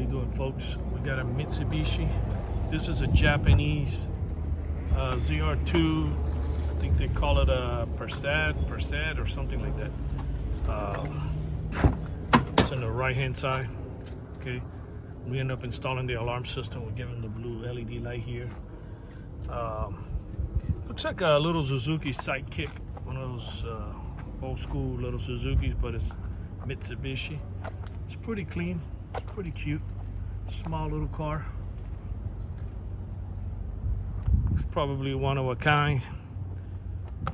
you doing, folks? We got a Mitsubishi. This is a Japanese ZR2. I think they call it a Persad or something like that. It's on the right hand side. Okay, we end up installing the alarm system. We're giving the blue LED light here. Looks like a little Suzuki Sidekick, one of those old school little Suzukis, but it's Mitsubishi. It's pretty clean, it's pretty cute, small little car. It's probably one of a kind.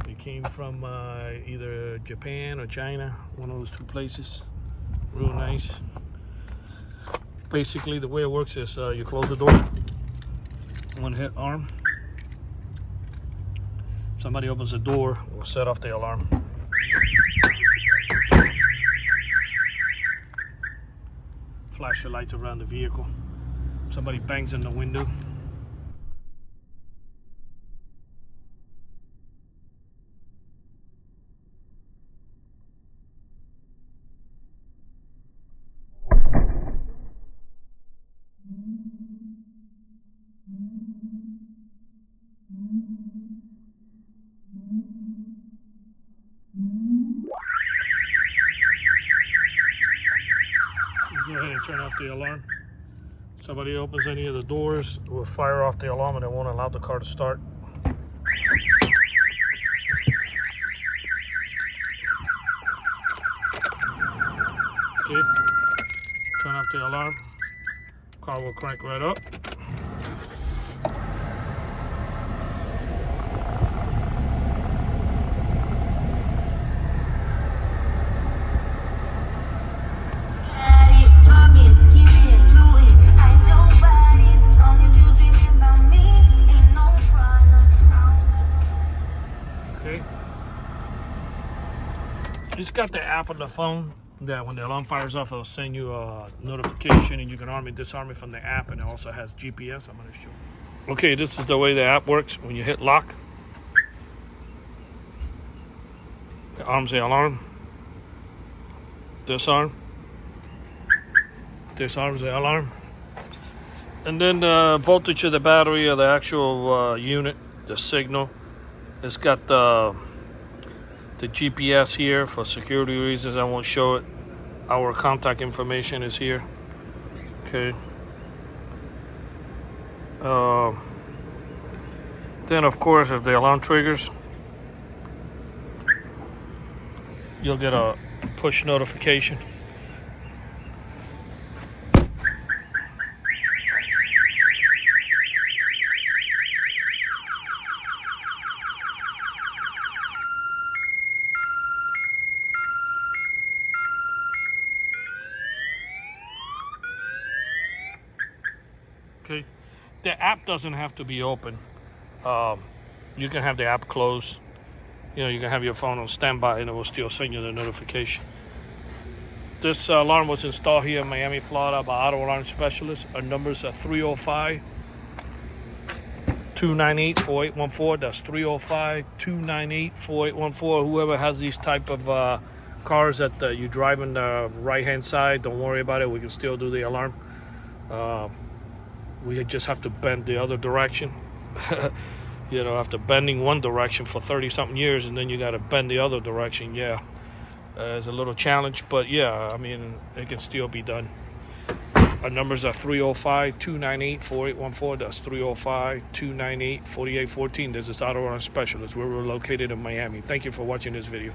It came from either Japan or China, one of those two places. Real nice. Basically, the way it works is you close the door, one hit arm. Somebody opens the door, we'll set off the alarm. Flash your lights around the vehicle. Somebody bangs on the window. Go ahead and turn off the alarm. Somebody opens any of the doors, we'll fire off the alarm and it won't allow the car to start. Okay, turn off the alarm, car will crank right up. It's got the app on the phone that when the alarm fires off, it'll send you a notification and you can arm and disarm it from the app, and it also has GPS. I'm going to show you. Okay, this is the way the app works. When you hit lock, it arms the alarm, disarms the alarm, and then the voltage of the battery of the actual unit, the signal. It's got the GPS here for security reasons. I won't show it. Our contact information is here. Okay. Then of course, if the alarm triggers, you'll get a push notification. Okay, the app doesn't have to be open. You can have the app closed. You know, you can have your phone on standby and it will still send you the notification. This alarm was installed here in Miami, Florida by Auto Alarm Specialists. Our numbers are 305-298-4814. That's 305-298-4814. Whoever has these type of cars that you drive on the right-hand side, don't worry about it. We can still do the alarm. We just have to bend the other direction. You know, after bending one direction for 30-something years, and then you got to bend the other direction. Yeah, it's a little challenge, but yeah, I mean, it can still be done. Our numbers are 305-298-4814. That's 305-298-4814. This is Auto Alarm Specialist. We're located in Miami. Thank you for watching this video.